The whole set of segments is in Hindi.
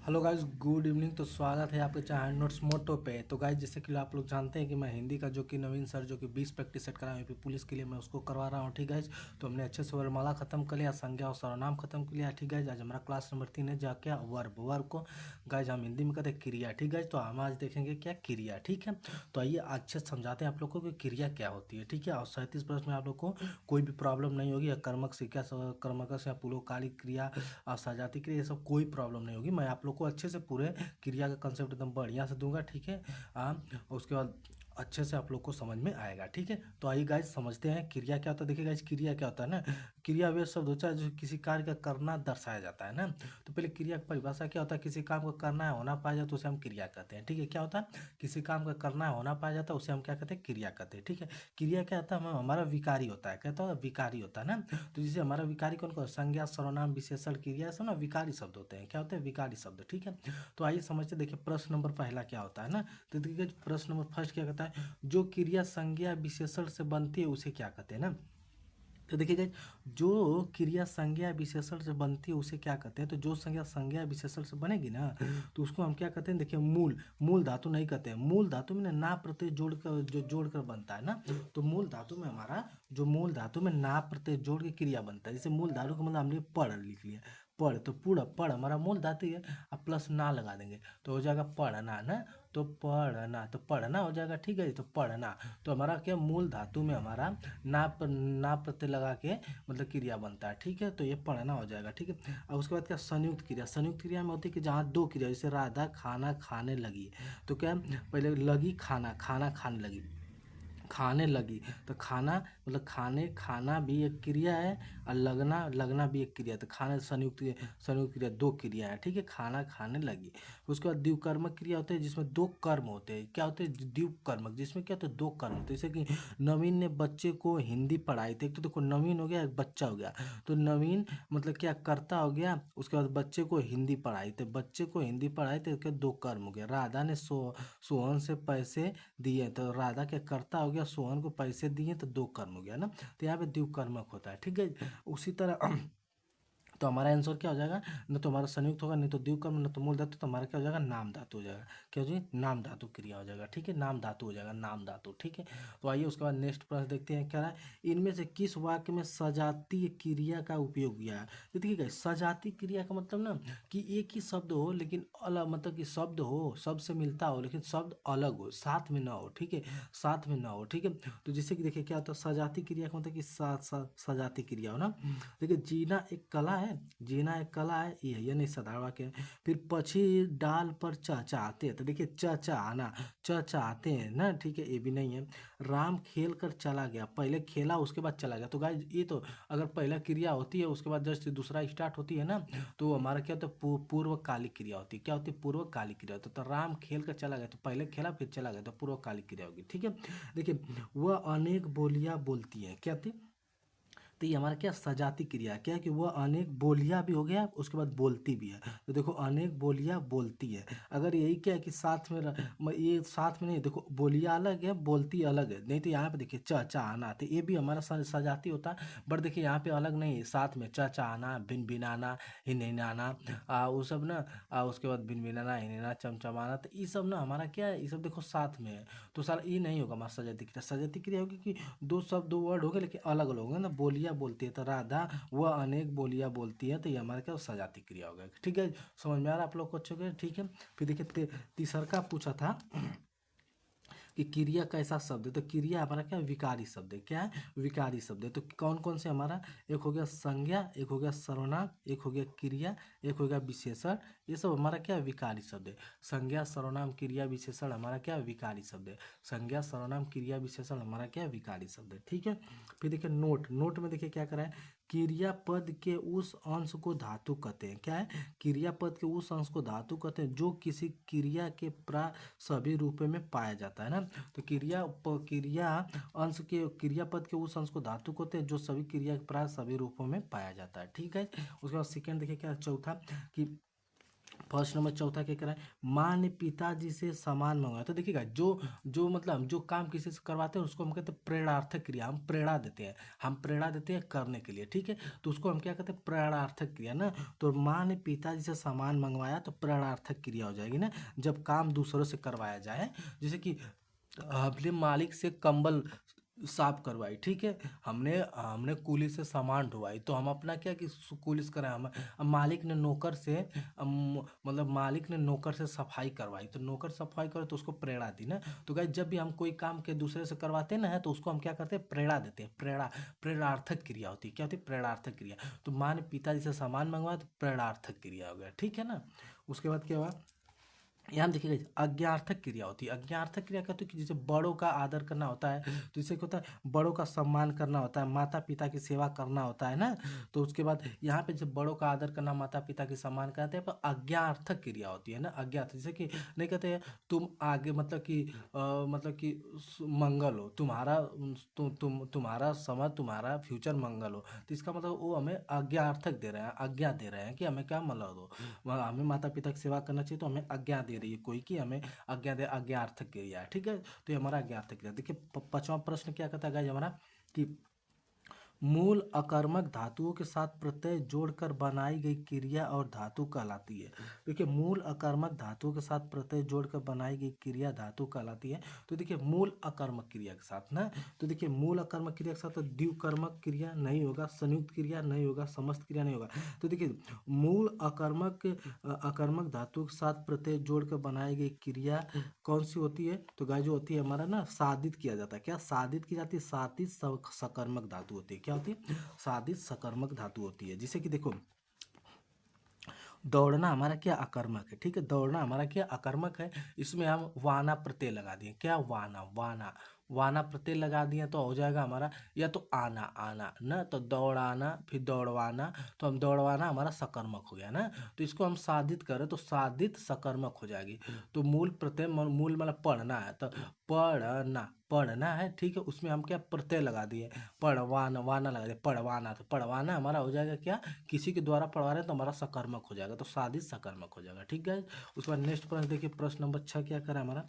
Hello guys, good evening. तो स्वागत है आपके चैनल नोट्स मोटो पे। तो गाइस, जैसे कि आप लोग जानते हैं कि मैं हिंदी का जो कि नवीन सर जो कि 20 प्रैक्टिस सेट करा है पुलिस के लिए, मैं उसको करवा रहा हूँ। ठीक है, तो हमने अच्छे से वर्णमाला खत्म कर लिया, संज्ञा और सर्वनाम खत्म कर लिया। ठीक है, आज हमारा क्लास नंबर 3 है जा क्या वर्ब। वर्ब को गाइस हम हिंदी में कहते हैं क्रिया। ठीक है, तो हम आज देखेंगे क्या क्रिया। ठीक है, तो आइए अच्छे से समझाते हैं आप लोग को कि क्रिया क्या होती है। ठीक है, और 37 प्रश्न में आप लोग को कोई भी प्रॉब्लम नहीं होगी। या कर्मक से क्या कर्मक या पुलोकालिक क्रिया और सजाती क्रिया, ये सब कोई प्रॉब्लम नहीं होगी। मैं आप लोग को अच्छे से पूरे क्रिया का कंसेप्ट एकदम बढ़िया से दूंगा। ठीक है, उसके बाद अच्छे से आप लोग को समझ में आएगा। ठीक है, तो आइए गाइस समझते हैं क्रिया क्या होता है। देखिए गाइस, क्रिया क्या होता है ना, क्रिया वे शब्द होता है जो किसी कार्य का करना दर्शाया जाता है ना। तो पहले क्रिया की परिभाषा क्या होता है, किसी काम को करना है होना पाया जाता है उसे हम क्रिया कहते हैं। ठीक है, क्या होता है, किसी काम का करना है होना पाया जाता है उसे हम क्या कहते हैं, क्रिया कहते हैं। ठीक है, क्रिया क्या होता है, हमारा विकारी होता है। कहता है विकारी होता है ना। तो जैसे हमारा विकारी कौन कौन, संज्ञा सर्वनाम विशेषण क्रिया सब ना विकारी शब्द होते हैं। क्या होते हैं, विकारी शब्द। ठीक है, तो आइए समझते, देखिए प्रश्न नंबर पहला क्या होता है ना। तो देखिए प्रश्न नंबर फर्स्ट क्या कहता है, जो क्रिया संज्ञा विशेषण से बनती है उसे क्या कहते हैं ना। तो देखिए गाइस, जो क्रिया संज्ञा विशेषण से बनती है उसे क्या कहते हैं। तो जो संज्ञा संज्ञा विशेषण से बनेगी ना, तो उसको हम क्या कहते हैं, देखिए मूल मूल धातु नहीं कहते हैं। मूल धातु में ना प्रत्यय जोड़कर जो जोड़कर बनता है ना, तो मूल धातु में हमारा जो मूल धातु में ना प्रत्यय जोड़ के क्रिया बनता है। जैसे मूल धातु का मतलब हमने पढ़ लिख लिया, पढ़, तो पूरा पढ़ हमारा मूल धातु है। अब प्लस ना लगा देंगे तो हो जाएगा पढ़ना ना। तो पढ़ना, तो पढ़ना हो जाएगा। ठीक है, तो पढ़ना, तो हमारा क्या मूल धातु में हमारा ना प्रत्यय लगा के मतलब क्रिया बनता है। ठीक है, तो ये पढ़ना हो जाएगा। ठीक है, और उसके बाद क्या संयुक्त क्रिया। संयुक्त क्रिया में होती है कि जहाँ दो क्रिया, जैसे राधा खाना खाने लगी, तो क्या पहले लगी खाना, खाना खाने लगी, खाने लगी, तो खाना मतलब खाने, खाना भी एक क्रिया है और लगना लगना भी एक क्रिया है। तो खाने संयुक्त क्रिया दो क्रिया है। ठीक है, खाना खाने लगी। उसके बाद द्विकर्मक क्रिया होते हैं जिसमें दो कर्म होते हैं। क्या होते हैं, द्विकर्मक, जिसमें क्या होता है, दो कर्म होते हैं। जैसे कि नवीन ने बच्चे को हिंदी पढ़ाई थी। एक तो देखो नवीन हो गया, एक बच्चा हो गया। तो नवीन मतलब क्या कर्ता हो गया, उसके बाद बच्चे को हिंदी पढ़ाई थे, बच्चे को हिंदी पढ़ाई थे, उसके दो कर्म हो गया। राधा ने सोहन से पैसे दिए, तो राधा के कर्ता हो गया, सोहन को पैसे दिए, तो दो कर्म हो गया ना। तो यहाँ पे द्विकर्मक होता है। ठीक है, उसी तरह तो हमारा आंसर क्या हो जाएगा, न तो हमारा संयुक्त होगा, नहीं तो द्विकर्म, न तो मूल धातु, तो हमारा क्या हो जाएगा, नाम धातु हो जाएगा। क्या हो जाएगा, नाम धातु क्रिया हो जाएगा। ठीक है, नाम धातु हो जाएगा, नाम धातु। ठीक है, तो आइए उसके बाद नेक्स्ट प्रश्न देखते हैं क्या है, इनमें से किस वाक्य में सजातीय क्रिया का उपयोग किया है। तो देखिए guys, सजातीय क्रिया का मतलब ना कि एक ही शब्द हो लेकिन अलग, मतलब कि शब्द हो, शब्द से मिलता हो लेकिन शब्द अलग हो, साथ में ना हो। ठीक है, साथ में ना हो। ठीक है, तो जैसे कि देखिए क्या होता है, सजातीय क्रिया का मतलब कि सजातीय क्रिया हो ना। देखिए जीना एक कला है, जीना एक कला है, ये नहीं साधारण वाक्य है। फिर पक्षी डाल पर चहचहाते हैं, तो देखिए चहचहाना, चहचहाते हैं ना। ठीक है, ये भी नहीं है। राम खेल कर चला गया, पहले खेला उसके बाद चला गया। तो गाइस ये तो अगर पहला क्रिया होती है उसके बाद जस्ट दूसरा स्टार्ट होती है ना, तो हमारा क्या होता है, पूर्वकालिक क्रिया होती है। क्या होती है, पूर्वकालिक क्रिया होती है। तो राम खेल कर चला गया, तो पहले खेला फिर चला गया, तो पूर्वकालिक क्रिया होगी। ठीक है, देखिए वह अनेक बोलियां बोलती है, क्या थी, तो ये हमारा क्या सजाती क्रिया है। क्या है कि वह अनेक बोलियां भी हो गया, उसके बाद बोलती भी है। तो देखो अनेक बोलियां बोलती है, अगर यही क्या है कि साथ में ये साथ में नहीं, देखो बोलियां अलग है बोलती अलग है। नहीं तो यहाँ पे देखिए चहचहाना, तो ये भी हमारा सजाती होता है। बट देखिए यहाँ पे अलग नहीं है, साथ में चहचहाना, भिनभिनाना, हिनहिनाना, वो सब ना, उसके बाद भिनभिनाना, हिनहिनाना, चमचमाना, तो ये सब ना हमारा क्या है, ये सब देखो साथ में है। तो सारा ये नहीं होगा हमारा सजाती क्रिया। सजाती क्रिया होगी कि दो शब्द दो वर्ड हो गए लेकिन अलग अलग होंगे ना। बोलियां बोलती है, तो राधा वह अनेक बोलियां बोलती है, तो ये हमारे क्या सजाती क्रिया हो गया। ठीक है, समझ में आ रहा है आप लोग को अच्छे से। ठीक है, फिर देखिए तीसरा का पूछा था कि क्रिया कैसा शब्द है। तो क्रिया हमारा क्या विकारी शब्द है। क्या है, विकारी शब्द है। तो कौन कौन से हमारा, एक हो गया संज्ञा, एक हो गया सर्वनाम, एक हो गया क्रिया, एक हो गया विशेषण। ये सब हमारा क्या विकारी शब्द है। संज्ञा सर्वनाम क्रिया विशेषण हमारा क्या विकारी शब्द है। संज्ञा सर्वनाम क्रिया विशेषण हमारा क्या विकारी शब्द है। ठीक है, फिर देखिए नोट, नोट में देखिए क्या करा है, क्रियापद के उस अंश को धातु कहते हैं। क्या है, क्रियापद के उस अंश को धातु कहते हैं जो किसी क्रिया के सभी रूपों में पाया जाता है ना। तो क्रिया अंश के, क्रियापद के उस अंश को धातु कहते हैं जो सभी क्रिया प्राय सभी रूपों में पाया जाता है। ठीक है, उसके बाद सेकेंड देखिए क्या चौथा कि फर्स्ट नंबर चौथा क्या करा है, माँ ने पिताजी से सामान मंगवाया। तो देखिएगा जो जो मतलब जो काम किसी से करवाते हैं उसको हम कहते हैं प्रेरणार्थक क्रिया, हम प्रेरणा देते हैं, हम प्रेरणा देते हैं करने के लिए, ठीक है। तो उसको हम क्या कहते हैं, प्रेरणार्थक क्रिया ना। तो माँ ने पिताजी से सामान मंगवाया तो प्रेरणार्थक क्रिया हो जाएगी ना, जब काम दूसरों से करवाया जाए। जैसे कि हमने मालिक से कंबल साफ करवाई, ठीक है, हमने हमने कुली से सामान ढुवाई, तो हम अपना क्या कि कुली से कराए, हम मालिक ने नौकर से मतलब मालिक ने नौकर से सफाई करवाई, तो नौकर सफाई करे तो उसको प्रेरणा दी ना। तो गाइस जब भी हम कोई काम के दूसरे से करवाते हैं ना तो उसको हम क्या करते हैं, प्रेरणा देते हैं। प्रेरणार्थक क्रिया होती है, क्या होती है, प्रेरणार्थक क्रिया। तो माँ ने पिताजी से सामान मंगवाया तो प्रेरणार्थक क्रिया हो गया, ठीक है ना। उसके बाद क्या हुआ, यहाँ देखिएगा अज्ञार्थक क्रिया होती है। अज्ञार्थक क्रिया क्या होती है कि जैसे बड़ों का आदर करना होता है, तो इससे क्या होता है, बड़ों का सम्मान करना होता है, माता पिता की सेवा करना होता है ना। तो उसके बाद यहाँ पे जब बड़ों का आदर करना, माता पिता की सम्मान करते हैं, पर अज्ञार्थक क्रिया होती है ना। अज्ञात जैसे कि नहीं कहते हैं तुम आगे मतलब कि मतलब कि मंगल हो तुम्हारा, तुम्हारा समय, तुम्हारा फ्यूचर मंगल हो। तो इसका मतलब वो हमें आज्ञार्थक दे रहे हैं, आज्ञा दे रहे हैं कि हमें क्या मतलब दो, हमें माता पिता की सेवा करना चाहिए, तो हमें आज्ञा दे रही है कोई कि हमें आज्ञा दे, आज्ञार्थक क्रिया है, ठीक है। तो ये हमारा आज्ञार्थक क्रिया। देखिए पांचवा प्रश्न क्या कहता है गाइस हमारा, कि मूल अकर्मक धातुओं के साथ प्रत्यय जोड़कर बनाई गई क्रिया और धातु कहलाती है। देखिए मूल अकर्मक धातुओं के साथ प्रत्यय जोड़कर बनाई गई क्रिया धातु कहलाती है। तो देखिए मूल अकर्मक क्रिया के साथ ना, तो देखिए मूल अकर्मक क्रिया के साथ तो द्विकर्मक क्रिया नहीं होगा, संयुक्त क्रिया नहीं होगा, समस्त क्रिया नहीं होगा। तो देखिए मूल अकर्मक धातु के साथ प्रत्यय जोड़कर बनाई गई क्रिया कौन सी होती है, तो गाय जो होती है हमारा ना, साधित किया जाता है। क्या साधित की जाती है, साधित सकर्मक धातु होती है। क्या होती है, साधित सकर्मक धातु होती है। जैसे कि देखो दौड़ना हमारा क्या अकर्मक है, ठीक है, दौड़ना हमारा क्या अकर्मक है, इसमें हम वाना प्रत्यय लगा दिए, क्या वाना, वाना वाना प्रत्यय लगा दिए तो हो जाएगा हमारा, या तो आना, आना ना, तो दौड़ाना फिर दौड़वाना, तो हम दौड़वाना हमारा सकर्मक हो गया ना। तो इसको हम साधित करें तो साधित सकर्मक हो जाएगी। तो मूल प्रत्यय, मूल मतलब पढ़ना है, तो पढ़ना, पढ़ना है, ठीक है, उसमें हम क्या प्रत्यय लगा दिए, पढ़वाना, वाना लगा दिए, पढ़वाना, तो पढ़वाना हमारा हो जाएगा क्या, किसी के द्वारा पढ़वा रहे हैं तो हमारा सकर्मक हो जाएगा, तो साधित सकर्मक हो जाएगा, ठीक है। उसके बाद नेक्स्ट प्रश्न देखिए, प्रश्न नंबर 6 क्या करा हमारा,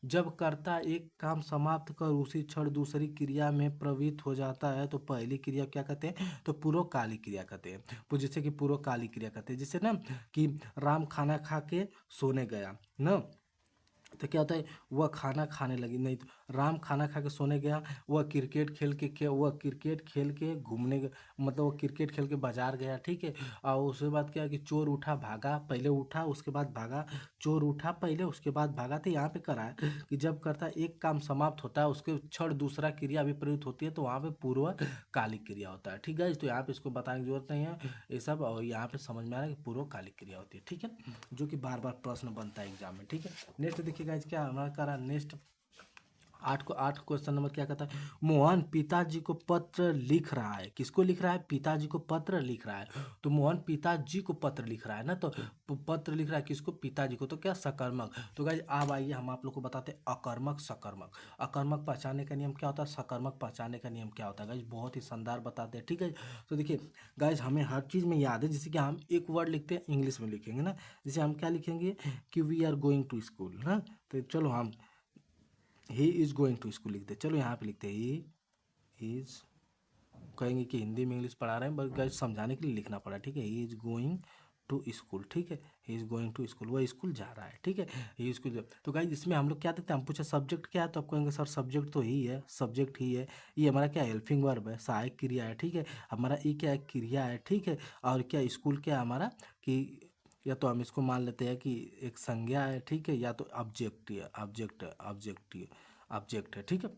जब कर्ता एक काम समाप्त कर उसी क्षण दूसरी क्रिया में प्रवृत्त हो जाता है तो पहली क्रिया क्या कहते हैं, तो पूर्वकालिक क्रिया कहते हैं। तो जैसे कि पूर्वकालिक क्रिया कहते हैं, जैसे ना कि राम खाना खा के सोने गया ना, तो क्या होता है, वह खाना खाने लगी, नहीं तो राम खाना खा के सोने गया, वह क्रिकेट खेल के क्या, वह क्रिकेट खेल के घूमने मतलब वो क्रिकेट खेल के बाजार गया, ठीक है। और उसके बाद क्या है कि चोर उठा भागा, पहले उठा उसके बाद भागा, चोर उठा पहले उसके बाद भागा। तो यहाँ पे करा है कि जब करता एक काम समाप्त होता है उसके क्षण दूसरा क्रिया भी प्रयुक्त होती है, तो वहाँ पे पूर्वकालिक क्रिया होता है, ठीक है। तो यहाँ पे इसको बताने की जरूरत नहीं है ये सब, और यहाँ पे समझ में आ रहा है कि पूर्वकालिक क्रिया होती है, ठीक है, जो कि बार बार प्रश्न बनता है एग्जाम में, ठीक है। नेक्स्ट देखिए गाइस क्या हमारा करा, नेक्स्ट आठ क्वेश्चन नंबर क्या कहता है, मोहन पिताजी को पत्र लिख रहा है, किसको लिख रहा है, पिताजी को पत्र लिख रहा है। तो मोहन पिताजी को पत्र लिख रहा है ना, तो पत्र लिख रहा है किसको, पिताजी को, तो क्या सकर्मक। तो गाइस अब आइए हम आप लोग को बताते हैं अकर्मक सकर्मक, अकर्मक पहचानने का नियम क्या होता है, सकर्मक पहचानने का नियम क्या होता है, गाइस बहुत ही शानदार बताते हैं, ठीक है। तो देखिए गाइस हमें हर चीज़ में याद है, जैसे कि हम एक वर्ड लिखते हैं इंग्लिश में लिखेंगे ना, जैसे हम क्या लिखेंगे कि we are going to school ना, तो चलो हम he is going to school लिखते, चलो यहाँ पे लिखते ही इज, कहेंगे कि हिंदी में इंग्लिश पढ़ा रहे हैं बस गाइस समझाने के लिए लिखना पड़ा, ठीक है, he is going to school, ठीक है, he is going to school, वह स्कूल जा रहा है, ठीक है, ही स्कूल। तो गाइस इसमें हम लोग क्या देखते हैं, हम पूछे सब्जेक्ट क्या है, तो आप कहेंगे सर सब्जेक्ट तो ही है, सब्जेक्ट ही है, ये हमारा क्या हेल्पिंग वर्ब है, सहायक क्रिया है, ठीक है, हमारा ये क्या है, क्रिया है, ठीक है। और क्या स्कूल क्या है हमारा, कि या तो हम इसको मान लेते हैं कि एक संज्ञा है, ठीक है, या तो ऑब्जेक्ट है, ऑब्जेक्ट है, ठीक है।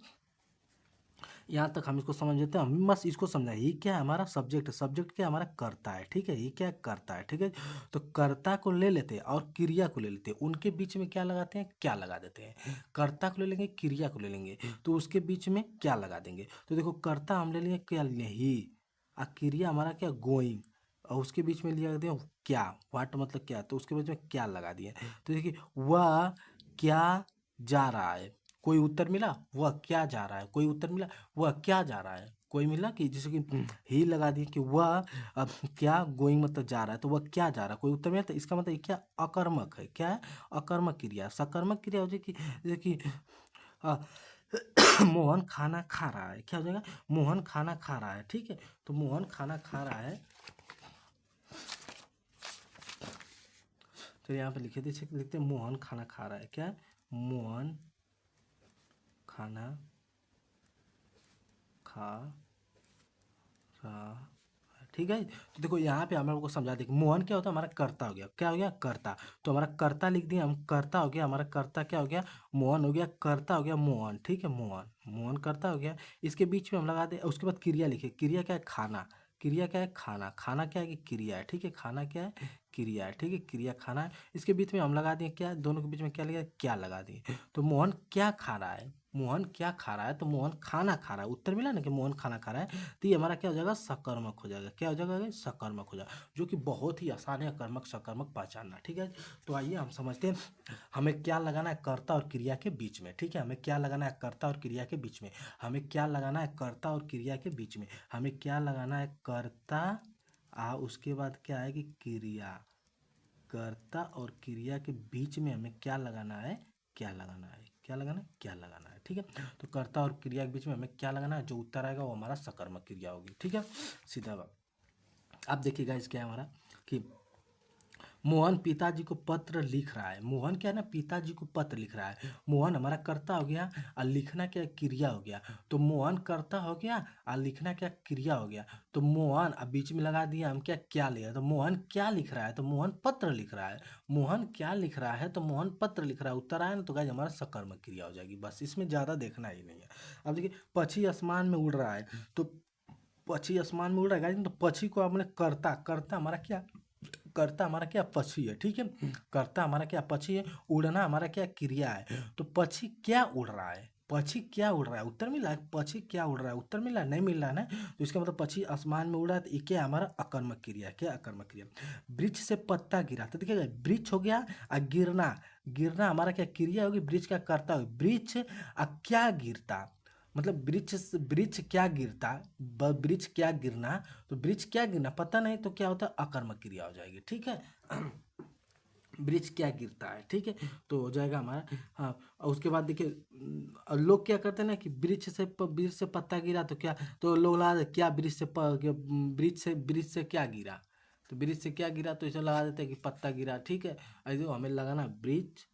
यहाँ तक हम इसको समझ लेते हैं, हम बस इसको समझा, ये क्या है हमारा सब्जेक्ट है, सब्जेक्ट क्या हमारा कर्ता है, ठीक है, ये क्या करता है, ठीक है। तो कर्ता को ले लेते हैं और क्रिया को ले लेते हैं, उनके बीच में क्या लगाते हैं, क्या लगा देते हैं, कर्ता को ले लेंगे क्रिया को ले लेंगे, तो उसके बीच में क्या लगा देंगे। तो देखो कर्ता हम ले लेंगे, क्या ले ही, और क्रिया हमारा क्या गोइंग, और उसके बीच में लिया दें क्या, वाट मतलब क्या, तो उसके बीच में क्या लगा दिए। तो देखिए वह क्या जा रहा है, कोई उत्तर मिला, वह क्या जा रहा है, कोई उत्तर मिला, वह क्या जा रहा है, कोई मिला कि जैसे कि ही लगा दिए कि वह अब क्या गोइंग मतलब जा रहा है, तो वह क्या जा रहा है, कोई उत्तर मिला, तो इसका मतलब ये क्या अकर्मक है, क्या है अकर्मक क्रिया। सकर्मक क्रिया हो जाए कि जैसे कि अ, मोहन खाना खा रहा है, क्या हो जाएगा मोहन खाना खा रहा है, ठीक है। तो मोहन खाना खा रहा है, तो यहाँ पे लिखे थे लिखते हैं मोहन खाना खा रहा है, क्या है? मोहन खाना खा रहा है, ठीक है। तो देखो यहाँ पे हम लोग को समझा दें कि मोहन क्या होता है, हमारा कर्ता हो गया, क्या हो गया कर्ता। तो हमारा कर्ता लिख दिया हम, कर्ता हो गया हमारा कर्ता, क्या हो गया मोहन हो गया, कर्ता हो गया मोहन, ठीक है। मोहन मोहन कर्ता हो गया। इसके बीच में हम लगा दे, उसके बाद क्रिया लिखे, क्रिया क्या है खाना, क्रिया क्या है खाना, खाना क्या है कि क्रिया है, ठीक है। खाना क्या है क्रिया है, ठीक है। क्रिया खाना है। इसके बीच में हम लगा दिए क्या, दोनों के बीच में क्या लगा क्या लगा दिए। तो मोहन क्या खा रहा है, मोहन क्या खा रहा है, तो मोहन खाना खा रहा है, उत्तर मिला ना कि मोहन खाना खा रहा है। तो ये हमारा क्या हो जाएगा सकर्मक हो जाएगा, क्या हो जाएगा सकर्मक हो जाएगा, जो कि बहुत ही आसान है कर्मक सकर्मक पहचानना, ठीक है। तो आइए हम समझते हैं हमें क्या लगाना है कर्ता और क्रिया के बीच में, ठीक है। हमें क्या लगाना है कर्ता और क्रिया के बीच में, हमें क्या लगाना है कर्ता और क्रिया के बीच में, हमें क्या लगाना है कर्ता उसके बाद क्या है कि क्रिया, कर्ता और क्रिया के बीच में हमें क्या लगाना है, क्या लगाना है, क्या लगाना है, क्या लगाना है, ठीक है। तो कर्ता और क्रिया के बीच में हमें क्या लगाना है, जो उत्तर आएगा वो हमारा सकर्मक क्रिया होगी, ठीक है। सीधा बात। अब देखिएगा इस क्या है हमारा कि मोहन पिताजी को पत्र लिख रहा है, मोहन क्या है ना पिताजी को पत्र लिख रहा है। मोहन हमारा कर्ता हो गया और लिखना क्या क्रिया हो गया। तो मोहन कर्ता हो गया और लिखना क्या क्रिया हो गया। तो मोहन अब बीच में लगा दिया हम क्या लिया, तो मोहन क्या लिख रहा है, तो मोहन पत्र लिख रहा है। मोहन क्या लिख रहा है, तो मोहन पत्र लिख रहा है, उत्तर आया ना, तो गाइस हमारा सकर्मक क्रिया हो जाएगी, बस इसमें ज़्यादा देखना ही नहीं है। अब देखिए पक्षी आसमान में उड़ रहा है, तो पक्षी आसमान में उड़ रहा है गाइस, तो पक्षी को आपने कर्ता, कर्ता हमारा क्या, कर्ता हमारा क्या पक्षी है, ठीक है। कर्ता हमारा क्या पक्षी है, उड़ना हमारा क्या क्रिया है। तो पक्षी क्या उड़ रहा है, पक्षी क्या उड़ रहा है, उत्तर मिला है पक्षी क्या उड़ रहा है, उत्तर मिला नहीं मिल रहा है ना। तो इसका मतलब पक्षी आसमान में उड़ रहा है, तो ये क्या हमारा अकर्मक क्रिया है, क्या अकर्मक क्रिया। वृक्ष से पत्ता गिरा, तो देखिएगा वृक्ष हो गया और गिरना, गिरना हमारा क्या क्रिया होगी, वृक्ष का कर्ता होगी, वृक्ष क्या गिरता, मतलब वृक्ष क्या गिरता, वृक्ष क्या गिरना, तो वृक्ष क्या गिरना पता नहीं, तो क्या होता है अकर्मक क्रिया हो जाएगी, ठीक है। वृक्ष क्या गिरता है, ठीक है। तो हो जाएगा हमारा हाँ। और उसके बाद देखिए लोग क्या करते हैं ना कि वृक्ष से पत्ता गिरा, तो क्या, तो लोग लगा देते क्या वृक्ष से क्या गिरा, तो वृक्ष से क्या गिरा, तो इसे लगा देते हैं कि पत्ता गिरा, ठीक है। ऐसे हमें लगाना वृक्ष,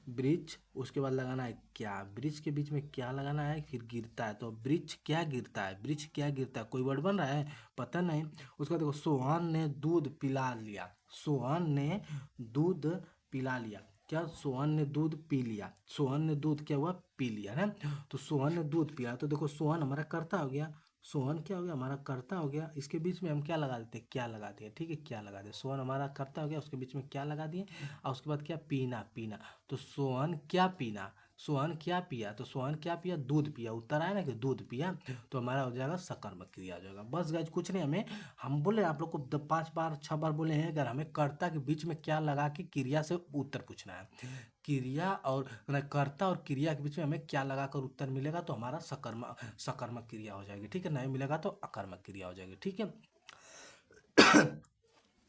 वृक्ष उसके बाद लगाना है क्या, वृक्ष के बीच में क्या लगाना है, फिर गिरता है, तो वृक्ष क्या गिरता है, वृक्ष क्या गिरता है, कोई वर्ड बन रहा है पता नहीं। उसके बाद देखो सोहन ने दूध पिला लिया, सोहन ने दूध पिला लिया, क्या सोहन ने दूध पी लिया, सोहन ने दूध क्या हुआ पी लिया ना। तो सोहन ने दूध पिया, तो देखो सोहन हमारा कर्ता हो गया, सोहन क्या हो गया हमारा कर्ता हो गया। इसके बीच में हम क्या लगा देते हैं, क्या लगा दिए, ठीक है क्या लगा दिए, सोहन हमारा कर्ता हो गया, उसके बीच में क्या लगा दिए, और उसके बाद क्या पीना, पीना, तो सोहन क्या पीना, सोहन क्या पिया, तो सोहन क्या पिया दूध पिया, उत्तर आया ना कि दूध पिया। तो हमारा हो जाएगा सकर्मक क्रिया हो जाएगा। बस गाइज कुछ नहीं, हमें हम बोले आप लोग को 5 बार 6 बार बोले हैं, अगर हमें कर्ता के बीच में क्या लगा के क्रिया से उत्तर पूछना है, क्रिया और कर्ता और क्रिया के बीच में हमें क्या लगाकर उत्तर मिलेगा, तो हमारा सकर्मक क्रिया हो जाएगी, ठीक है। नहीं मिलेगा तो अकर्मक क्रिया हो जाएगी, ठीक है।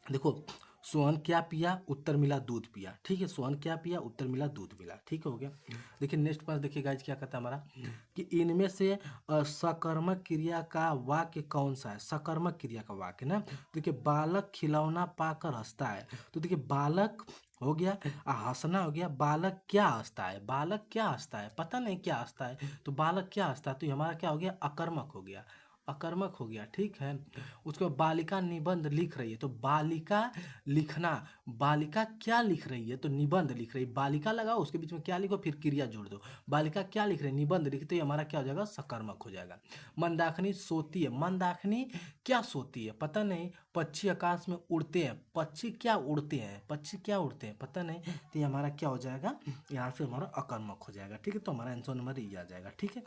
देखो सोहन क्या पिया, उत्तर मिला दूध पिया, ठीक है। सोहन क्या पिया, उत्तर मिला दूध मिला, ठीक हो गया। देखिए नेक्स्ट पास देखिए गाइज क्या कहता है हमारा कि इनमें से सकर्मक क्रिया का वाक्य कौन सा है, सकर्मक क्रिया का वाक्य ना। देखिए बालक खिलौना पाकर हंसता है, तो देखिए बालक हो गया, हंसना हो गया, बालक क्या हंसता है, बालक क्या हंसता है पता नहीं क्या हंसता है, तो बालक क्या हंसता है, तो ये हमारा क्या हो गया अकर्मक हो गया, अकर्मक हो गया, ठीक है। उसके बाद बालिका निबंध लिख रही है, तो बालिका लिखना, बालिका क्या लिख रही है, तो निबंध लिख रही है, बालिका लगाओ उसके बीच में क्या लिखो फिर क्रिया जोड़ दो, बालिका क्या लिख रही है निबंध लिखते, तो ये हमारा क्या हो जाएगा सकर्मक हो जाएगा। मंदाकिनी सोती है, मंदाकिनी क्या सोती है पता नहीं, पक्षी आकाश में उड़ते हैं, पक्षी क्या उड़ते हैं, पक्षी क्या उड़ते हैं पता नहीं, तो ये हमारा क्या हो जाएगा यहाँ से हमारा अकर्मक हो जाएगा, ठीक है। तो हमारा आंसर नंबर ये आ जाएगा, ठीक है।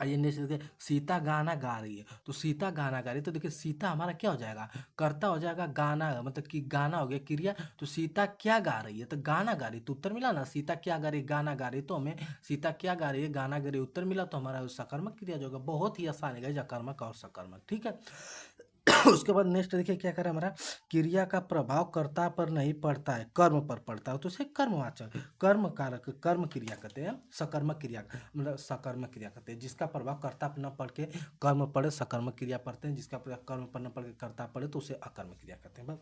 आइए नेक्स्ट देखिए, सीता गाना गा रही है, तो सीता गाना गा रही है, तो देखिए सीता हमारा क्या हो जाएगा, कर्ता हो जाएगा, गाना मतलब कि गाना हो गया क्रिया, तो सीता क्या गा रही है, तो गाना गा रही, तो उत्तर मिला ना, सीता क्या गा रही, गाना गा रही, तो हमें सीता क्या गा रही है, गाना गा रही, उत्तर मिला, तो हमारा सकर्मक क्रिया जो होगा, बहुत ही आसान है गाइस, अकर्मक और सकर्मक, ठीक है। उसके बाद नेक्स्ट देखिए क्या करे हमारा, क्रिया का प्रभाव कर्ता पर नहीं पड़ता है, कर्म पर पड़ता है, तो उसे कर्मवाचक, कर्म कारक, कर्म क्रिया कहते हैं, सकर्मक क्रिया, मतलब सकर्मक क्रिया कहते हैं, जिसका प्रभाव कर्ता पर न पड़ के कर्म पड़े, सकर्मक क्रिया पढ़ते हैं, जिसका प्रभाव कर्म पर न पड़ के कर्ता पड़े, तो उसे अकर्मक क्रिया कहते हैं।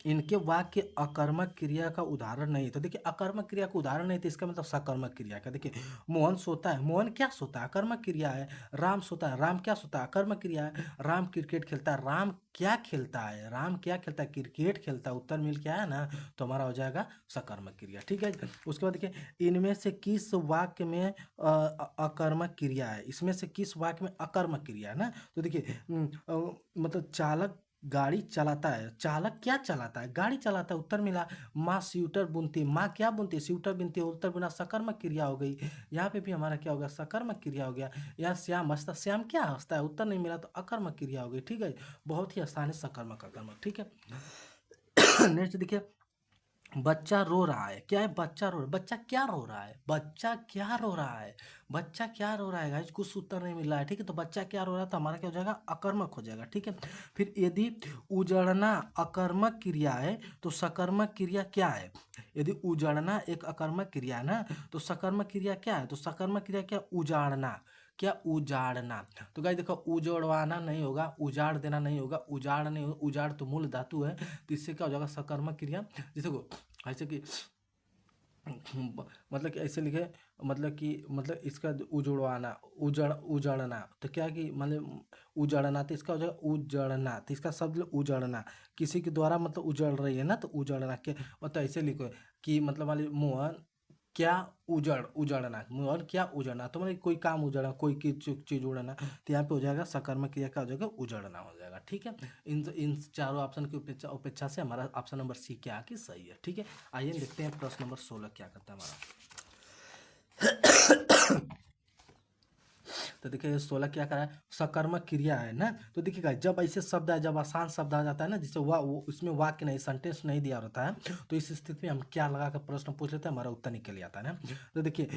इनके वाक्य अकर्मक क्रिया का उदाहरण नहीं, तो देखिए अकर्मक क्रिया का उदाहरण नहीं, तो इसका मतलब सकर्मक क्रिया का, देखिए मोहन सोता है, मोहन क्या सोता है, अकर्मक क्रिया है, राम सोता है, राम क्या सोता है, अकर्मक क्रिया है, राम क्रिकेट खेलता है, राम क्या खेलता है, राम क्या खेलता है, क्रिकेट खेलता है, उत्तर मिल के आया ना, तो हमारा हो जाएगा सकर्मक क्रिया, ठीक है। उसके बाद देखिए, इनमें से किस वाक्य में अकर्मक क्रिया है, इसमें से किस वाक्य में अकर्मक क्रिया है ना, तो देखिए मतलब चालक गाड़ी चलाता है, चालक क्या चलाता है, गाड़ी चलाता है, उत्तर मिला। माँ स्वेटर बुनती है, माँ क्या बुनती है, स्वेटर बुनती है, उत्तर बिना सकर्मक क्रिया हो गई, यहाँ पे भी हमारा क्या हो गया, सकर्मक क्रिया हो गया। यहाँ श्याम हंसता, श्याम क्या हंसता है, उत्तर नहीं मिला, तो अकर्मक क्रिया हो गई, ठीक है। बहुत ही आसान है सकर्मक अकर्मक, ठीक है। नेक्स्ट देखिए, बच्चा रो रहा है, क्या है, बच्चा रो, बच्चा क्या रो रहा है, बच्चा क्या रो रहा है, बच्चा क्या रो रहा है गाइस, कुछ उत्तर नहीं मिल रहा है, ठीक है, तो बच्चा क्या रो रहा है, तो हमारा क्या हो जाएगा, अकर्मक हो जाएगा, ठीक है। फिर यदि उजड़ना अकर्मक क्रिया है, तो सकर्मक क्रिया क्या है, यदि उजड़ना एक अकर्मक क्रिया है ना, तो सकर्मक क्रिया क्या है, तो सकर्मक क्रिया क्या, उजाड़ना, क्या उजाड़ना, तो गाइस देखो उजड़वाना नहीं होगा, उजाड़ देना नहीं होगा, उजाड़ नहीं होगा, उजाड़ तो मूल धातु है, तो इससे क्या हो जाएगा, सकर्मक क्रिया, जैसे को ऐसे कि मतलब कि ऐसे लिखे, मतलब कि मतलब इसका उजड़वाना, उजड़ना, तो क्या कि मतलब उजड़ना, तो इसका हो जाएगा उजड़ना, तो इसका शब्द उजड़ना, किसी के द्वारा मतलब उजड़ रही है ना, तो उजड़ना क्या, मतलब ऐसे लिखो कि मतलब वाले मोहन क्या उजड़ना, मोहन क्या उजड़ना, तो मतलब कोई काम उजड़ना, कोई की चीज उड़ना, तो यहाँ पे हो जाएगा सकर्मक क्रिया का हो जाएगा उजड़ना हो जाएगा, ठीक है। इन चारों ऑप्शन की उपेक्षा उपेक्षा से हमारा ऑप्शन नंबर सी क्या कि सही है, ठीक है। आइए देखते हैं प्रश्न नंबर 16 क्या करता है हमारा। तो देखिए 16 क्या करा है, सकर्मक क्रिया है ना, तो देखिएगा जब ऐसे शब्द है, जब आसान शब्द आ जाता है ना, जिससे उसमें वाक्य नहीं, सेंटेंस नहीं दिया रहता है, तो इस स्थिति में हम क्या लगा कर प्रश्न पूछ लेते हैं, हमारा उत्तर निकल आता है ना। तो देखिए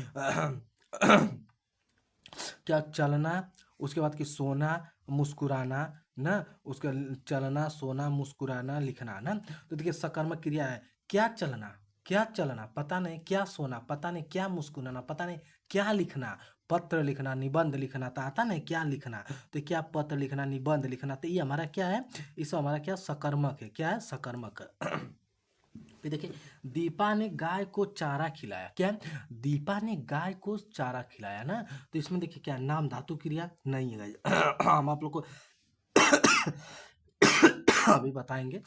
क्या चलना, उसके बाद कि सोना, मुस्कुराना ना, उसका चलना, सोना, मुस्कुराना, लिखना ना, तो देखिए सकर्मक क्रिया है, क्या चलना, क्या चलना पता नहीं, क्या सोना पता नहीं, क्या मुस्कुराना पता नहीं, क्या लिखना, पत्र लिखना, निबंध लिखना, तो आता नहीं क्या लिखना, तो क्या पत्र लिखना, निबंध लिखना, तो ये हमारा क्या है, इस हमारा क्या सकर्मक है, क्या है सकर्मक। फिर देखिए, दीपा ने गाय को चारा खिलाया, क्या, दीपा ने गाय को चारा खिलाया ना, तो इसमें देखिए क्या नाम धातु क्रिया नहीं है गाइस। हम आप लोग को अभी बताएंगे,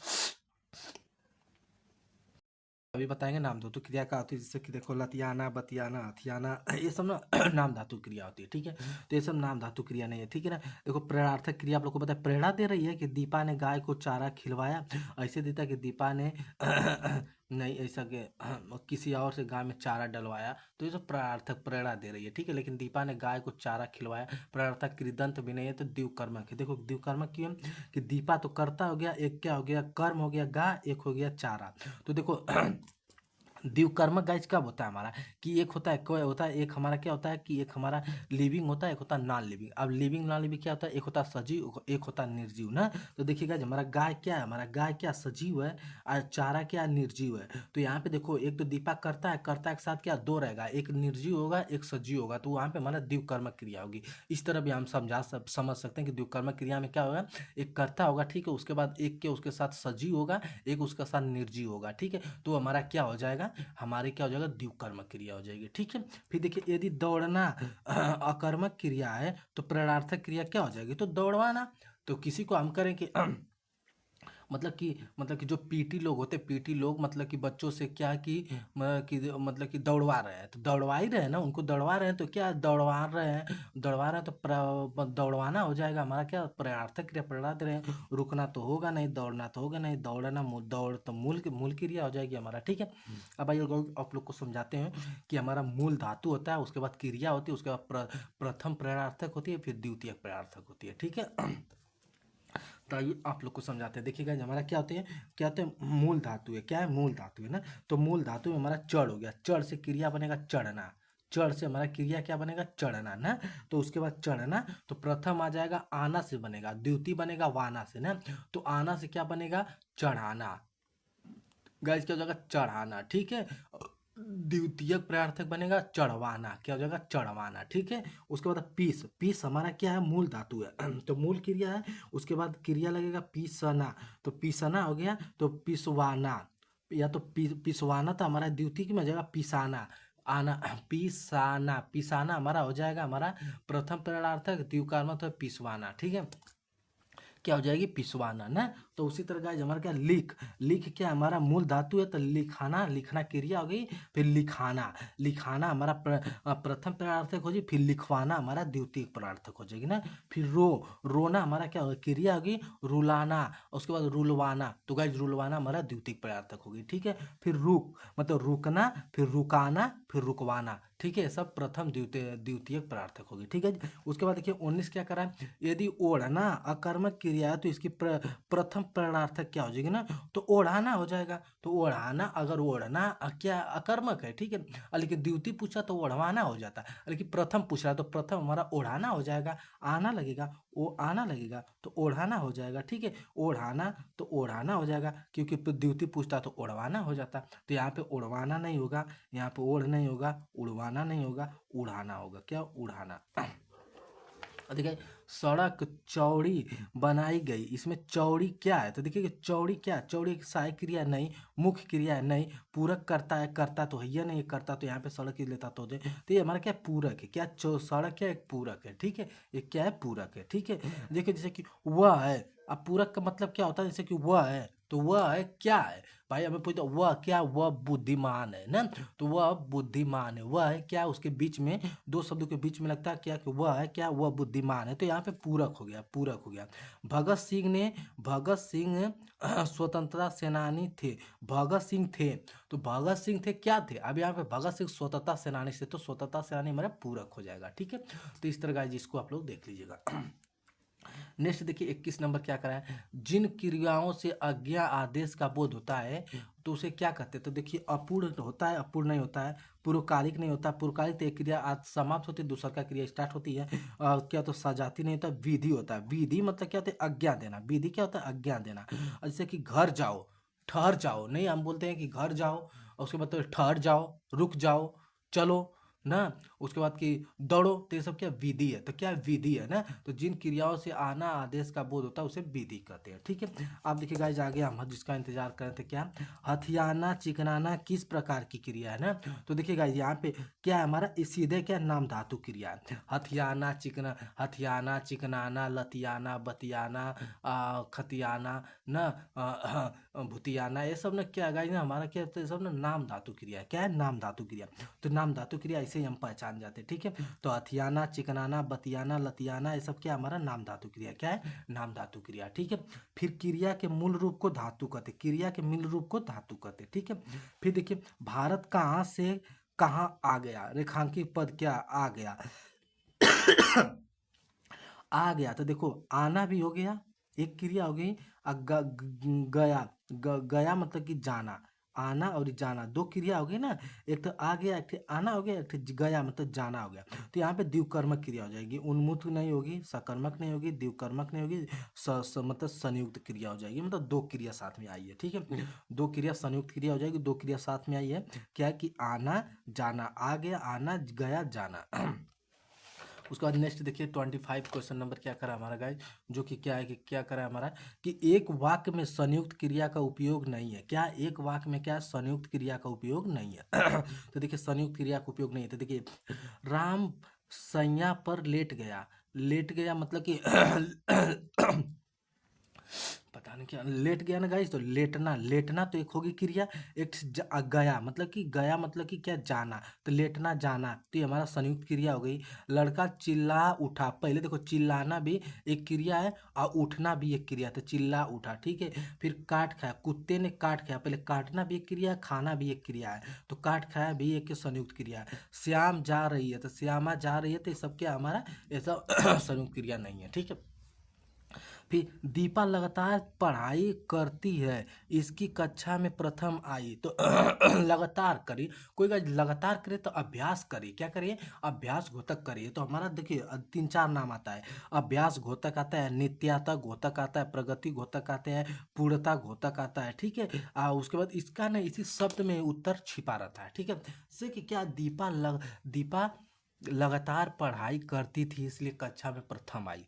अभी बताएंगे नाम धातु क्रिया का होती है, जैसे कि देखो लतियाना, बतियाना, हथियाना, ये सब ना नाम धातु क्रिया होती है, ठीक है। तो ये सब नाम धातु क्रिया नहीं है, ठीक है ना। देखो प्रेरणार्थक क्रिया आप लोग को पता है, प्रेरणा दे रही है कि दीपा ने गाय को चारा खिलवाया, ऐसे देता है कि दीपा ने नहीं ऐसा कि किसी और से गाय में चारा डलवाया, तो ये सब प्रेरणार्थक प्रेरणा दे रही है, ठीक है। लेकिन दीपा ने गाय को चारा खिलवाया, प्रेरणार्थक कृदंत भी नहीं है, तो द्विकर्मक है। देखो द्विकर्मक क्यों, कि दीपा तो कर्ता हो गया, एक क्या हो गया, कर्म हो गया गाय, एक हो गया चारा, तो देखो द्विकर्मक गाइज कब होता है हमारा, कि एक होता है कोई होता है, एक हमारा क्या होता है कि एक हमारा लिविंग होता है, एक होता है नॉन लिविंग। अब लिविंग नॉन लिविंग क्या होता है, एक होता है सजीव, एक होता है निर्जीव ना, तो देखिएगा हमारा गाय क्या है, हमारा गाय क्या सजीव है, और चारा क्या निर्जीव है। तो यहाँ पे देखो एक तो दीपा करता है, कर्ता के साथ क्या दो रहेगा, एक निर्जीव होगा एक सजीव होगा, तो वहाँ पे हमारा द्विकर्मक क्रिया होगी। इस तरह भी हम समझ सकते हैं कि द्विकर्मक क्रिया में क्या होगा, एक कर्ता होगा, ठीक है, उसके बाद एक के उसके साथ सजीव होगा, एक उसके साथ निर्जीव होगा, ठीक है, तो हमारा क्या हो जाएगा, हमारे क्या हो जाएगा, द्विकर्मक क्रिया हो जाएगी, ठीक है। फिर देखिए यदि दौड़ना अकर्मक क्रिया है, तो प्रेरणार्थक क्रिया क्या हो जाएगी, तो दौड़वाना, तो किसी को हम करें कि मतलब कि जो पीटी लोग होते, पीटी लोग मतलब कि बच्चों से क्या मतलब कि दौड़वा रहे हैं, तो दौड़वा ही रहे हैं ना, उनको दौड़वा रहे हैं, तो क्या दौड़वा रहे हैं तो दौड़वाना हो जाएगा हमारा क्या, प्रयार्थक क्रिया प्रड़ा दे रहे हैं, रुकना तो होगा नहीं, दौड़ना तो होगा नहीं, दौड़ तो मूल क्रिया हो जाएगी हमारा, ठीक है। अब आइए आप लोग को समझाते हैं कि हमारा मूल धातु होता है, उसके बाद क्रिया होती है, उसके बाद प्रथम प्रयार्थक होती है, फिर द्वितीयक प्रयार्थक होती है, ठीक है। तो आइए आप लोग को समझाते हैं, देखिएगा हमारा क्या होते हैं, मूल धातु है, क्या है, मूल धातु है ना। तो मूल धातु में हमारा चढ़ हो गया, चढ़ से क्रिया बनेगा चढ़ना, चढ़ से हमारा क्रिया क्या बनेगा, चढ़ना ना। तो उसके बाद चढ़ना, तो प्रथम आ जाएगा आना से बनेगा, द्वितीय बनेगा वाना से ना। तो आना से क्या बनेगा, चढ़ाना, गाइस क्या हो जाएगा, चढ़ाना, ठीक है। द्वितीयक प्रार्थक बनेगा चढ़वाना, क्या हो जाएगा, चढ़वाना, ठीक है। उसके बाद पीस, पीस हमारा क्या है, मूल धातु है तो मूल क्रिया है, उसके बाद क्रिया लगेगा पीसना, तो पीसना हो गया, तो पिसवाना, या तो पिसवाना तो हमारा द्वितीय में हो जाएगा पिसाना, आना, पिसाना, पिसाना हमारा हो जाएगा हमारा प्रथम प्रार्थक, द्विकार्मक तो पिसवाना, ठीक है, क्या हो जाएगी, पिसवाना ना। तो उसी तरह गाइस हमारा क्या, लिख, लिख क्या हमारा मूल धातु है, तो लिखाना, लिखना क्रिया हो गई, फिर लिखाना, लिखाना हमारा प्रथम प्रार्थक हो जाएगी, फिर लिखवाना हमारा द्वितीय प्रार्थक हो जाएगी ना। फिर रोना हमारा क्या होगा, क्रिया होगी रुलाना, उसके बाद रुलवाना, तो गाइस रुलवाना हमारा द्वितीय प्रार्थक होगी, ठीक है। फिर रुक मतलब रुकना, फिर रुकाना, फिर रुकवाना, ठीक है, सब प्रथम द्वितीय प्रार्थक होगी, ठीक है। उसके बाद देखिए 19 क्या करा है, यदि ओढ़ना अकर्मक क्रिया है तो इसकी प्रथम प्रार्थक क्या हो जाएगी ना, तो ओढ़ाना हो जाएगा। तो ओढ़ाना, अगर ओढ़ना क्या अकर्मक है, ठीक है, लेकिन द्वितीय पूछा तो ओढ़वाना हो जाता है, लेकिन प्रथम पूछ रहा है तो प्रथम हमारा ओढ़ाना हो जाएगा, आना लगेगा, वो आना लगेगा तो ओढ़ाना हो जाएगा, ठीक है। ओढ़ाना तो ओढ़ाना हो जाएगा, क्योंकि द्वितीय पूछता तो ओढ़वाना हो जाता, तो यहाँ पे ओढ़वाना नहीं होगा, यहाँ पे ओढ़ नहीं होगा, उड़वाना नहीं होगा, उड़ाना होगा, क्या, उड़ाना। देखिए सड़क चौड़ी बनाई गई, इसमें चौड़ी क्या है, तो देखिए चौड़ी क्या, चौड़ी एक सहायक क्रिया नहीं, मुख्य क्रिया है नहीं, पूरक करता है, करता तो है या नहीं, करता तो यहाँ पे सड़क ही लेता तो ये हमारा क्या पूरक है, क्या सड़क क्या एक पूरक है, ठीक है, ये क्या है, पूरक है, ठीक है। देखिए जैसे कि वह है, अब पूरक का मतलब क्या होता है, जैसे कि वह है, तो वह है क्या है भाई, हमें पूछते वह क्या, वह बुद्धिमान है ना, तो वह बुद्धिमान है, वह है क्या, उसके बीच में दो शब्दों के बीच में लगता है क्या, कि वह है क्या, वह बुद्धिमान है, तो यहाँ पे पूरक हो गया, पूरक हो गया। भगत सिंह स्वतंत्रता सेनानी थे, भगत सिंह थे, तो भगत सिंह थे क्या थे, अब यहाँ पे भगत सिंह स्वतंत्रता सेनानी से, तो स्वतंत्रता सेनानी हमारा पूरक हो जाएगा, ठीक है। तो इस तरह का जिसको आप लोग देख लीजिएगा। नेक्स्ट देखिए 21 नंबर क्या करा है, जिन क्रियाओं से आज्ञा आदेश का बोध होता है तो उसे क्या कहते हैं, तो देखिए अपूर्ण होता है, अपूर्ण नहीं होता है, पूर्वकालिक नहीं होता, पूर्वकालिक तो एक क्रिया आज समाप्त होती है, दूसरा का क्रिया स्टार्ट होती है, क्या तो सजाती नहीं होता, विधि होता है, विधि मतलब क्या होता है, आज्ञा देना, विधि क्या होता है, आज्ञा देना, जैसे कि घर जाओ, ठहर जाओ, नहीं हम बोलते हैं कि घर जाओ, और उसके बाद तो ठहर जाओ, रुक जाओ, चलो ना, उसके बाद कि दौड़ो, तो ये सब क्या विधि है, तो क्या विधि है ना, तो जिन क्रियाओं से आना आदेश का बोध होता है उसे विधि कहते हैं, ठीक है। आप देखिए गाइस आगे हम जिसका इंतजार कर रहे थे, क्या, हथियाना चिकनाना किस प्रकार की क्रिया है ना, तो देखिए गाइस यहाँ पे क्या है हमारा, इस सीधे क्या नाम धातु क्रिया है, हथियाना चिकनाना लतियाना बतियाना खतियाना ना, भुतियाना, ये सब ना क्या है गाइस ना, हमारा क्या है, तो ये सब ना नाम धातु क्रिया है, क्या है, नाम धातु क्रिया, तो नाम धातु क्रिया ऐसे ही हम पहचान जाते हैं, ठीक है। तो हथियाना चिकनाना बतियाना लतियाना ये सब क्या हमारा नाम धातु क्रिया, क्या है, नाम धातु क्रिया, ठीक है। फिर क्रिया के मूल रूप को धातु कहते, क्रिया के मूल रूप को धातु कहते, ठीक है। फिर देखिए भारत कहाँ से कहाँ आ गया, रेखांकित पद क्या आ गया, आ गया, तो देखो आना भी हो गया, एक क्रिया हो गई, गया, गया मतलब कि जाना, आना और जाना दो क्रिया हो गई ना, एक तो आ गया, एक तो आना हो गया, एक तो गया मतलब जाना हो गया, तो यहाँ पे द्विकर्मक क्रिया हो जाएगी, उन्मुक्त नहीं होगी, सकर्मक नहीं होगी, द्विकर्मक नहीं होगी, मतलब संयुक्त क्रिया हो जाएगी, मतलब दो क्रिया साथ में आई है, ठीक है, दो क्रिया संयुक्त क्रिया हो जाएगी, दो क्रिया साथ में आई है, क्या है कि आना जाना, आ गया आना गया जाना। उसके बाद नेक्स्ट देखिए 25 क्वेश्चन नंबर क्या करा हमारा गाइस, जो कि क्या है कि क्या करा हमारा, कि एक वाक्य में संयुक्त क्रिया का उपयोग नहीं है, क्या एक वाक्य में क्या संयुक्त क्रिया का उपयोग नहीं है। तो देखिए संयुक्त क्रिया का उपयोग नहीं है, तो देखिए राम सैया पर लेट गया, लेट गया मतलब कि पता नहीं क्या लेट गया ना गाइस। तो लेटना, लेटना तो एक होगी क्रिया, एक गया मतलब कि गया मतलब कि क्या, जाना। तो लेटना जाना तो ये हमारा संयुक्त क्रिया हो गई। लड़का चिल्ला उठा, पहले देखो चिल्लाना भी एक क्रिया है और उठना भी एक क्रिया, तो चिल्ला उठा, ठीक है। फिर काट खाया, कुत्ते ने काट खाया, पहले काटना भी एक क्रिया है, खाना भी एक क्रिया है, तो काट खाया भी एक संयुक्त क्रिया है। श्याम जा रही है, तो श्यामा जा रही है, तो ये सब क्या हमारा, ये सब संयुक्त क्रिया नहीं है, ठीक है। फिर दीपा लगातार पढ़ाई करती है, इसकी कक्षा में प्रथम आई, तो लगातार करी, कोई का लगातार करे तो अभ्यास करिए, क्या करिए, अभ्यास घोतक करिए। तो हमारा देखिए तीन चार नाम आता है, अभ्यास घोतक आता है, नित्याता घोतक आता है, प्रगति घोतक आते हैं, पूर्णता घोतक आता है, ठीक है। उसके बाद इसका ना इसी शब्द में उत्तर छिपा रहता है, ठीक है। जैसे कि क्या, दीपा लगातार पढ़ाई करती थी इसलिए कक्षा में प्रथम आई।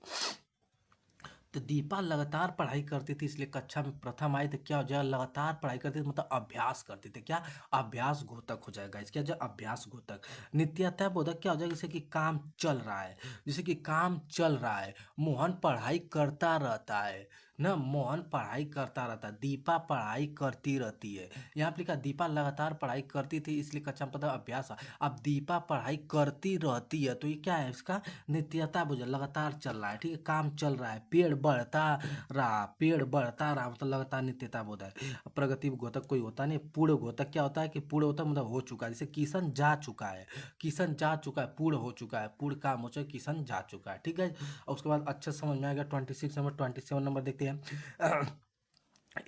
तो दीपा लगातार पढ़ाई करती थी इसलिए कक्षा में प्रथम आई, तो क्या हो जाएगा, लगातार पढ़ाई करती थी मतलब अभ्यास करते थे, क्या, अभ्यास घोतक हो जाएगा। इसका जो अभ्यास घोतक, नित्यता बोधक क्या हो जाएगा, जैसे कि काम चल रहा है, जैसे कि काम चल रहा है, मोहन पढ़ाई करता रहता है ना, मोहन पढ़ाई करता रहता है, दीपा पढ़ाई करती रहती है। यहाँ पे लिखा दीपा लगातार पढ़ाई करती थी इसलिए कक्षा में पता अभ्यास। अब दीपा पढ़ाई करती रहती है, तो ये क्या है, इसका नित्यता बोझ, लगातार चल रहा है, ठीक है, काम चल रहा है, पेड़ बढ़ता रहा, पेड़ बढ़ता रहा मतलब लगातार नित्यता बोध है। प्रगति घोतक कोई होता नहीं। पूर्ण घोतक क्या होता है कि पूर्ण होता मतलब हो चुका है, जैसे किशन जा चुका है, किशन जा चुका है, पूर्ण हो चुका है, पूर्ण काम हो चुका है, किशन जा चुका है, ठीक है। और उसके बाद अच्छे समझ में आएगा। 26 नंबर 27 नंबर देखते हैं।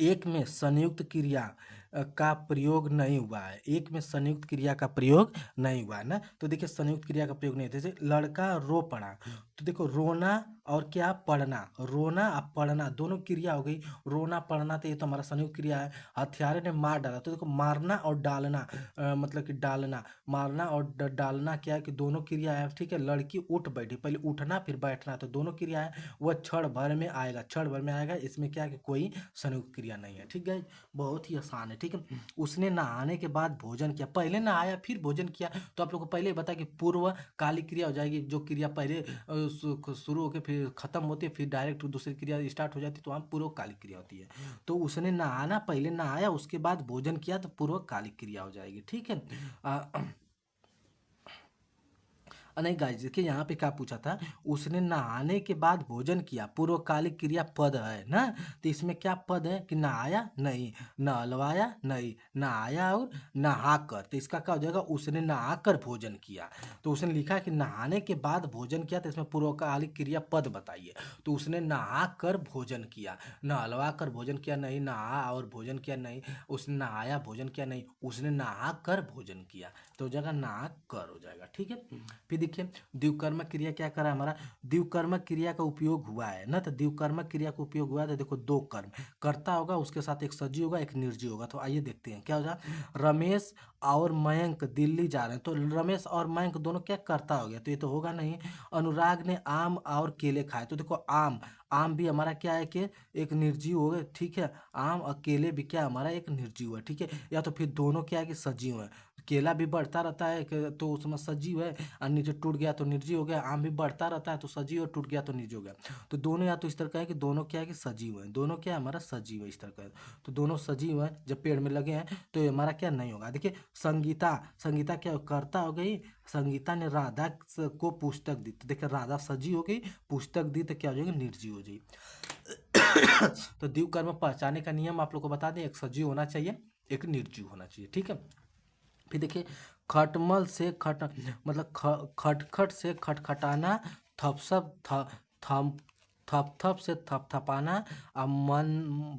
एक में संयुक्त क्रिया का प्रयोग नहीं हुआ है, एक में संयुक्त क्रिया का प्रयोग नहीं हुआ है ना। तो देखिए संयुक्त क्रिया का प्रयोग नहीं है, जैसे लड़का रो पड़ा, तो देखो रोना और क्या, पढ़ना, रोना और पढ़ना दोनों क्रिया हो गई। रोना पढ़ना तो ये तो हमारा संयुक्त क्रिया है। हथियारे ने मार डाला, तो देखो मारना और डालना, मतलब कि डालना, मारना और डालना क्या है कि दोनों क्रिया है, ठीक है। लड़की उठ बैठी, पहले उठना फिर बैठना, तो दोनों क्रिया है, वह क्षण भर में आएगा, क्षण भर में आएगा, इसमें क्या है कि कोई संयुक्त क्रिया नहीं है, ठीक है। बहुत ही आसान है, ठीक है। उसने नहाने के बाद भोजन किया, पहले नहाया फिर भोजन किया, तो आप लोग को पहले बता कि पूर्व कालिक क्रिया हो जाएगी, जो क्रिया पहले शुरू होकर फिर खत्म होती है, फिर डायरेक्ट दूसरी क्रिया स्टार्ट हो जाती है, तो वहाँ पूर्व कालिक क्रिया होती है। तो उसने नहाना, पहले नहाया उसके बाद भोजन किया, तो पूर्व कालिक क्रिया हो जाएगी, ठीक है। नहीं गाइस देखिए यहाँ पे क्या पूछा था, उसने नहाने के बाद भोजन किया, पूर्वकालिक क्रिया पद है ना। तो इसमें क्या पद है कि नहाया नहीं, नहलवाया नहीं, नहाया और नहाकर, तो इसका क्या हो जाएगा, उसने नहाकर भोजन किया। तो उसने लिखा कि नहाने के बाद भोजन किया, तो इसमें पूर्वकालिक क्रिया पद बताइए। तो उसने नहाकर भोजन किया, नहलवा कर भोजन किया नहीं, नहा और भोजन किया नहीं, उसने नहाया भोजन किया नहीं, उसने नहा कर भोजन किया, तो हो जाएगा नहा कर हो जाएगा, ठीक है। फिर देखिए द्विकर्मक क्रिया क्या करा हमारा, द्विकर्मक क्रिया का उपयोग हुआ है ना। तो द्विकर्मक क्रिया का उपयोग हुआ है, तो देखो दो कर्म, कर्ता होगा उसके साथ एक सजीव होगा एक निर्जीव होगा। तो आइए देखते हैं क्या होगा। रमेश और मयंक दिल्ली जा रहे हैं, तो रमेश और मयंक दोनों क्या कर्ता हो गया, तो ये तो होगा नहीं। अनुराग ने आम और केले खाए, तो देखो आम, आम भी हमारा क्या है कि एक निर्जीव हो गया, ठीक है। आम और केले भी क्या हमारा एक निर्जीव है, ठीक है। या तो फिर दोनों क्या है कि सजीव है, केला भी बढ़ता रहता है तो उसमें सजीव है, और नीचे टूट गया तो निर्जीव हो गया। आम भी बढ़ता रहता है तो सजीव, और टूट गया तो निर्जीव हो गया। तो दोनों या तो इस तरह का है कि दोनों क्या है कि सजीव है, दोनों क्या है हमारा सजीव है, इस तरह का है। तो दोनों सजीव है, जब पेड़ में लगे हैं तो ये हमारा क्या नहीं होगा। देखिए संगीता, संगीता क्या करता हो गई, संगीता ने राधा को पुस्तक दी, तो देखिए राधा सजीव हो गई, पुस्तक दी तो क्या हो जाएगी, निर्जीव हो जाएगी। तो द्विव कर्म पहचाने का नियम आप लोग को बता दें, एक सजीव होना चाहिए एक निर्जीव होना चाहिए, ठीक है। फिर देखिए खटमल से खट मतलब खटखट से खटखटाना, थपसप थम थप थप से थपथपाना, और मन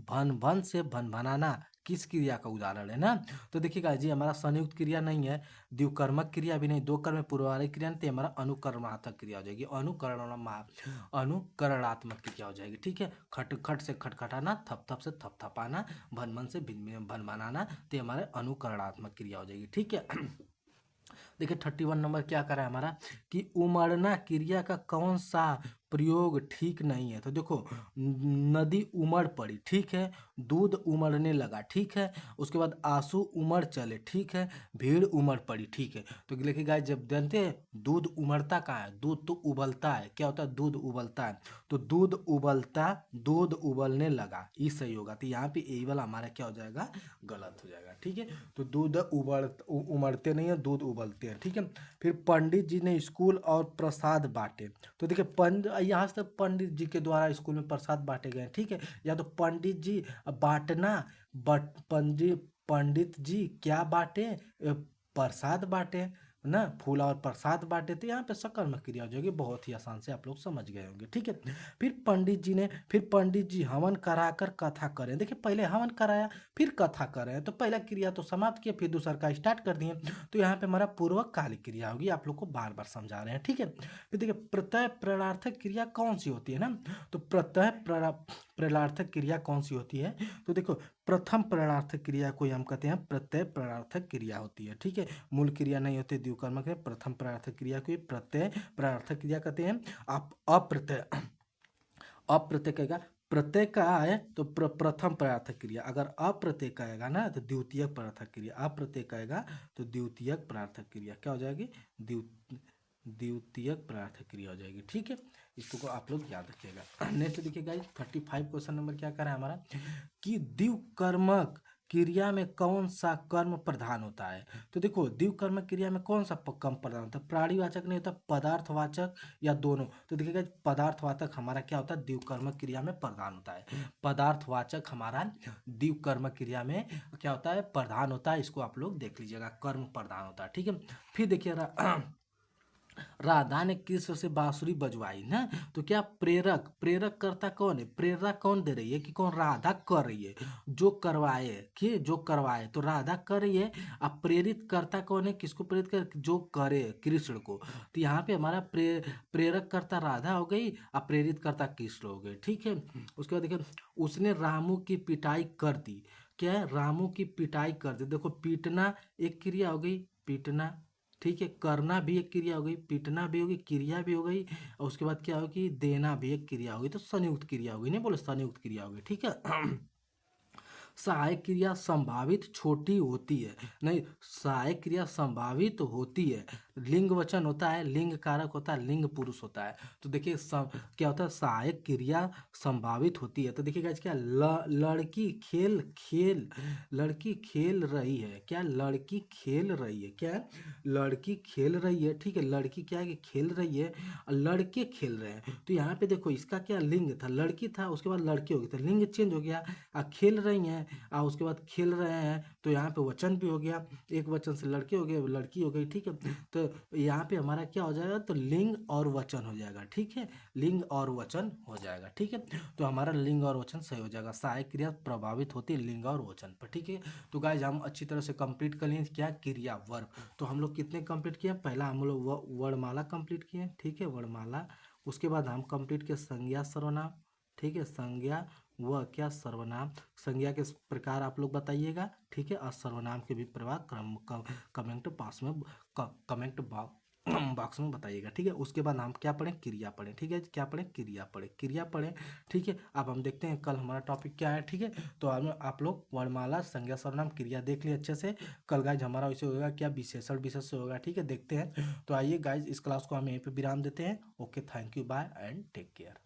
भन भन से भन भनाना किस क्रिया का उदाहरण है ना। तो देखिएगा जी हमारा संयुक्त क्रिया नहीं है, द्विकर्मक क्रिया भी नहीं, दो कर्म पूर्ववार्तिक क्रिया नहीं, तो हमारा अनुकरणात्मक क्रिया हो जाएगी, अनुकरणात्मक क्रिया हो जाएगी, ठीक है। खट खट से खटखटाना, थप थप से थपथपाना, भन भन से भन बनाना, तो हमारे अनुकरणात्मक क्रिया हो जाएगी, ठीक है। देखिए 31 नंबर क्या करा है हमारा कि उमड़ना क्रिया का कौन सा प्रयोग ठीक नहीं है। तो देखो नदी उमड़ पड़ी, ठीक है, दूध उमड़ने लगा, ठीक है, उसके बाद आंसू उमड़ चले, ठीक है, भीड़ उमड़ पड़ी, ठीक है। तो लेकिन गाइस जब जानते हैं दूध उमड़ता कहाँ है, दूध तो उबलता है, क्या होता है दूध उबलता है, तो दूध उबलता दूध उबलने लगा, ये सही होगा। तो यहाँ पे यही वाला हमारा क्या हो जाएगा, गलत हो जाएगा, ठीक है। तो दूध उमड़ते नहीं है, दूध उबलते हैं, ठीक है। फिर पंडित जी ने स्कूल और प्रसाद बांटे। तो देखिए यहाँ से पंडित जी के द्वारा स्कूल में प्रसाद बांटे गए, ठीक है। या तो पंडित जी बांटना, बट पंडित जी क्या बांटे, प्रसाद बांटे ना, फूल और प्रसाद बांटे। तो यहाँ पे सकर्मक क्रिया हो जाएगी, बहुत ही आसान से आप लोग समझ गए होंगे, ठीक है। फिर पंडित जी हवन कराकर कथा करें। देखिए पहले हवन कराया फिर कथा करें, तो पहला क्रिया तो समाप्त किया, फिर दूसरा का स्टार्ट कर दिए। तो यहाँ पे हमारा पूर्वकालिक क्रिया होगी, आप लोग को बार बार समझा रहे हैं, ठीक है। फिर देखिए प्रत्यय प्रणार्थक क्रिया कौन सी होती है ना, तो प्रत्यय प्रणार्थक क्रिया कौन सी होती है, तो देखो प्रथम प्रणार्थक क्रिया को हम कहते हैं प्रत्यय प्रणार्थक क्रिया होती है, ठीक है। मूल क्रिया नहीं होती द्विकर्मक है, प्रथम प्रणार्थक क्रिया को प्रत्यय प्रणार्थक क्रिया कहते हैं। आप अप्रत्यय कहेगा, प्रत्यय का आए तो प्रथम प्रार्थक क्रिया, अगर अप्रत्यय कहेगा ना तो द्वितीयक प्रार्थक क्रिया, अप्रत्यय कहेगा तो द्वितीयक प्रार्थक क्रिया क्या हो जाएगी, द्वितीयक प्रार्थक क्रिया हो जाएगी, ठीक है। इसको आप लोग याद रखिएगा। नेक्स्ट देखिए गाइस 35 क्वेश्चन नंबर क्या कर रहा है हमारा, कि द्विकर्मक क्रिया में कौन सा कर्म प्रधान होता है। तो देखो द्विकर्मक क्रिया में कौन सा कर्म प्रधान होता है, प्राणीवाचक नहीं होता, पदार्थवाचक या दोनों। तो देखिएगा पदार्थवाचक हमारा क्या होता है, द्विकर्मक क्रिया में प्रधान होता है। पदार्थवाचक हमारा द्विकर्मक क्रिया में क्या होता है, प्रधान होता है। इसको आप लोग देख लीजिएगा, कर्म प्रधान होता है, ठीक है। फिर देखिए राधा ने कृष्ण से बांसुरी बजवाई ना, तो क्या प्रेरक करता कौन है, प्रेरणा कौन दे रही है, कि कौन, राधा कर रही है, जो करवाए, कि जो करवाए तो राधा कर रही है। अब प्रेरित करता कौन है, किसको प्रेरित कर, जो करे कृष्ण को। तो यहाँ पे हमारा प्रेरक करता राधा हो गई, अब प्रेरित करता कृष्ण हो गए, ठीक है। उसके बाद देखिए उसने रामू की पिटाई कर दी, क्या है, रामू की पिटाई कर दी। देखो पीटना एक क्रिया हो गई, पीटना, ठीक है, करना भी एक क्रिया हो गई, पीटना भी होगी, क्रिया भी हो गई, और उसके बाद क्या होगी, देना भी एक क्रिया होगी। तो संयुक्त क्रिया होगी, नहीं बोले संयुक्त क्रिया होगी, ठीक है। सहायक क्रिया संभावित छोटी होती है, नहीं सहायक क्रिया संभावित होती है, लिंग वचन होता है, लिंग कारक होता है, लिंग पुरुष होता है। तो देखिए क्या होता है, सहायक क्रिया संभावित होती है। तो देखिएगा क्या लड़की लड़की खेल रही है, क्या लड़की खेल रही है, क्या लड़की खेल रही है, ठीक है। लड़की क्या है कि खेल रही है, और लड़के खेल रहे हैं। तो यहाँ पे देखो इसका क्या लिंग था, लड़की था, उसके बाद लड़के हो गए, तो लिंग चेंज हो गया, खेल रही हैं और उसके बाद खेल रहे हैं, तो यहाँ पे वचन भी हो गया, एक वचन से लड़के हो गए, लड़की हो गई, ठीक है। तो यहाँ पे हमारा क्या हो जाएगा, तो लिंग और वचन हो जाएगा, ठीक है, लिंग और वचन हो जाएगा, ठीक है। तो हमारा लिंग और वचन सही हो जाएगा, सहायक क्रिया प्रभावित होती है लिंग और वचन पर, ठीक है। तो गाइज हम अच्छी तरह से कंप्लीट कर लिए क्या, क्रिया वर्ब। तो हम लोग कितने कंप्लीट किए, पहला हम लोग वर्णमाला कंप्लीट किए, ठीक है, वर्णमाला। उसके बाद हम कंप्लीट किए संज्ञा सर्वनाम, ठीक है, संज्ञा वह क्या सर्वनाम, संज्ञा के प्रकार आप लोग बताइएगा, ठीक है। और सर्वनाम के भी प्रकार कमेंट पास में कमेंट बॉक्स में बताइएगा, ठीक है। उसके बाद हम क्या पढ़ें, क्रिया पढ़ें, ठीक है, क्या पढ़ें, क्रिया पढ़ें, ठीक है। अब हम देखते हैं कल हमारा टॉपिक क्या है, ठीक है। तो आप लोग वर्णमाला संज्ञा सर्वनाम क्रिया देख लिए अच्छे से। कल गाइज हमारा वैसे होगा क्या, विशेषण विशेष से होगा, ठीक है, देखते हैं। तो आइए गाइज इस क्लास को हम यहीं पे विराम देते हैं। Okay, thank you, bye and take care.